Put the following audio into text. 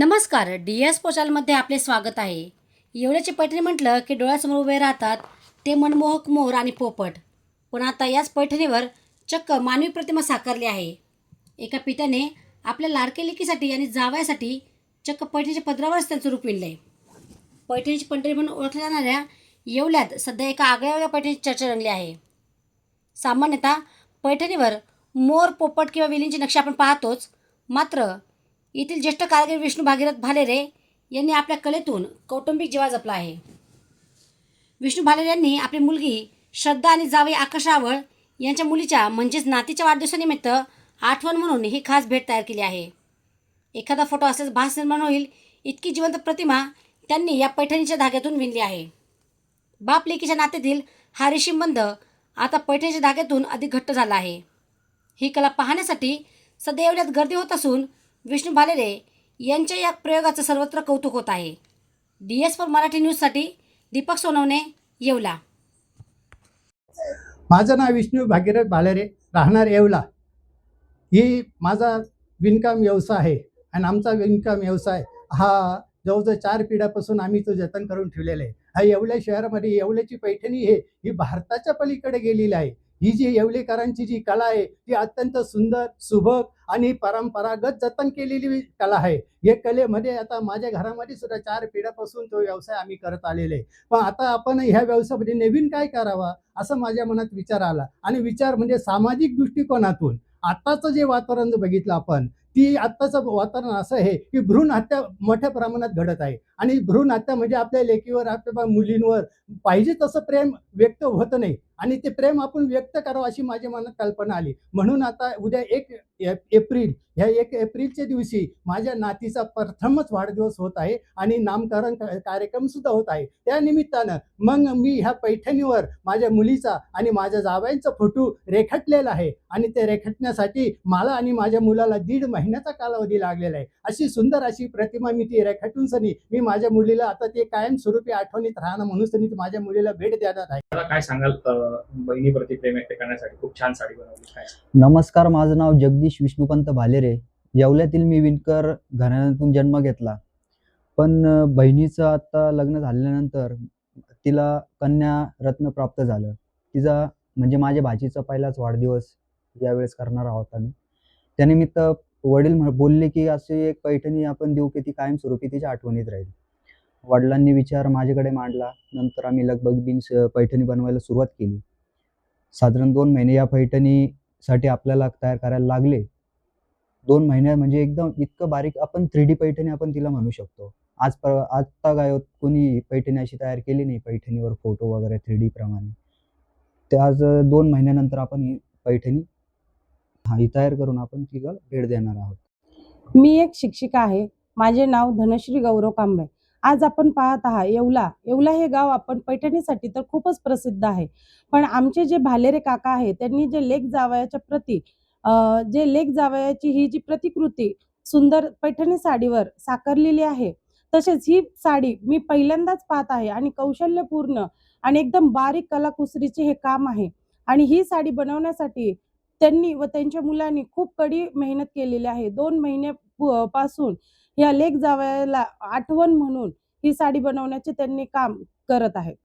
नमस्कार. DS पोचालमध्ये आपले स्वागत आहे. येवल्याची पैठणी म्हटलं की डोळ्यासमोर उभे राहतात ते मनमोहक मोर आणि पोपट. पण आता याच पैठणीवर चक्क मानवी प्रतिमा साकारली आहे. एका पित्याने आपल्या लाडक्या लेकीसाठी आणि जावयासाठी चक्क पैठणीच्या पदरावरच त्यांचं रूप विणलंय. पैठणीची पंढरी म्हणून ओळखल्या जाणाऱ्या येवल्यात सध्या एका आगळ्या पैठणीची चर्चा रंगली आहे. सामान्यतः पैठणीवर मोर, पोपट किंवा वेलींची नक्षी आपण पाहतोच. मात्र येथील ज्येष्ठ कारागीर विष्णू भागीरथ भालेरे यांनी आपल्या कलेतून कौटुंबिक जिव्हाळा जपला आहे. विष्णू भालेरे यांनी आपली मुलगी श्रद्धा आणि जावई आकाश रावळ यांच्या मुलीच्या म्हणजेच नातीच्या वाढदिवसानिमित्त आठवण म्हणून ही खास भेट तयार केली आहे. एखादा फोटो असल्यास भास निर्माण होईल इतकी जिवंत प्रतिमा त्यांनी या पैठणीच्या धाग्यातून विणली आहे. बाप लेकीच्या नात्यातील हा रेशीमबंध आता पैठणीच्या धाग्यातून अधिक घट्ट झाला आहे. ही कला पाहण्यासाठी सध्या येवल्यात गर्दी होत असून विष्णू भालेरे यांच्या या प्रयोगाचं सर्वत्र कौतुक होत आहे. DS4 मराठी न्यूजसाठी दीपक सोनवणे, येवला. माझं नाव विष्णू भागीरथ भालेरे, राहणार येवला. ही माझा विणकाम व्यवसाय आहे आणि आमचा विणकाम व्यवसाय हा जवळजवळ 4 पिढ्यापासून आम्ही तो जतन करून ठेवलेला आहे. हा येवल्या शहरामध्ये येवल्याची पैठणी ही भारताच्या पलीकडे गेलेली आहे. ही जी येवलेकरांची जी कला आहे ती अत्यंत सुंदर, सुबक आणि परंपरागत जतन केलेली कला आहे. या कलेमध्ये आता माझ्या घरामध्ये सुद्धा 4 पिढ्यापासून तो व्यवसाय आम्ही करत आलेले आहे. पण आता आपण ह्या व्यवसायामध्ये नवीन काय करावा असं माझ्या मनात विचार आला आणि विचार म्हणजे सामाजिक दृष्टिकोनातून आत्ताचं जे वातावरण बघितलं आपण, ती आत्ताचं वातावरण असं आहे की भ्रूण हत्या मोठ्या प्रमाणात घडत आहे आणि भ्रूण हत्या म्हणजे आपल्या लेकीवर, आपल्या मुलींवर पाहिजे तसं प्रेम व्यक्त होत नाही आणि ते प्रेम आपण व्यक्त करावं अशी माझ्या मनात कल्पना आली. म्हणून आता उद्या 1 एप्रिल ह्या 1 एप्रिलच्या दिवशी माझ्या नातीचा प्रथमच वाढदिवस होत आहे आणि नामकरण कार्यक्रम सुद्धा होत आहे. त्या निमित्तानं मग मी ह्या पैठणीवर माझ्या मुलीचा आणि माझ्या जावयांचा फोटो रेखाटलेला आहे आणि ते रेखाटण्यासाठी मला आणि माझ्या मुलाला 1.5 महिन्याचा कालावधी लागलेला आहे. अशी सुंदर अशी प्रतिमा मी ती रेखाटून सनी मी माझ्या मुलीला आता ते कायमस्वरूपी आठवणीत राहणं म्हणून सनी माझ्या मुलीला भेट देणार आहे. मला काय सांगाल, बहिणीप्रती प्रेम व्यक्त करण्यासाठी खूप छान साडी बनवली काय? नमस्कार, माझं नाव जगदीश विष्णुपंत भालेरे. येवल्यातील मी विणकर घराण्यातून जन्म घेतला. पण बहिणीचं आता लग्न झाल्यानंतर तिला कन्या रत्न प्राप्त झालं. तिचा म्हणजे माझ्या भाचीचा पहिलाच वाढदिवस यावेळेस करणार आहोत आम्ही. त्यानिमित्त वडील बोलले की अशी एक पैठणी आपण देऊ की ती कायमस्वरूपी तिच्या आठवणीत राहील. वडिलांनी विचार माझ्याकडे मांडला. नंतर आम्ही लगबग पैठणी बनवायला सुरुवात केली. साधारण 2 महिने या पैठणीसाठी आपल्याला तयार करायला लागले. 2 महिने म्हणजे एकदम इतकं बारीक आपण 3D पैठणी आपण तिला म्हणू शकतो. आत्ता काय कोणी पैठणी अशी तयार केली नाही पैठणीवर फोटो वगैरे 3D प्रमाणे. ते आज 2 महिन्यानंतर आपण ही पैठणी ही तयार करून आपण तिला भेट देणार आहोत. मी एक शिक्षिका आहे. माझे नाव धनश्री गौरव कांबळे. आज आपण पाहत आहात येवला हे गाव आपण पैठणीसाठी तर खूपच प्रसिद्ध आहे. पण आमचे जे भालेरे काका आहेत त्यांनी जे लेक जावयाच्या प्रती जे लेक जावयाची ही जी प्रतिकृती सुंदर पैठणी साडीवर साकारलेली आहे, तसेच ही साडी मी पहिल्यांदाच पाहत आहे आणि कौशल्यपूर्ण आणि एकदम बारीक कलाकुसरीचे हे काम आहे. आणि ही साडी बनवण्यासाठी त्यांनी व त्यांच्या मुलांनी खूप कडी मेहनत केलेली आहे. 2 महिन्यापासून या लेक जावयाला आठवण म्हणून ही साडी बनवण्याचे त्यांनी काम करत आहेत.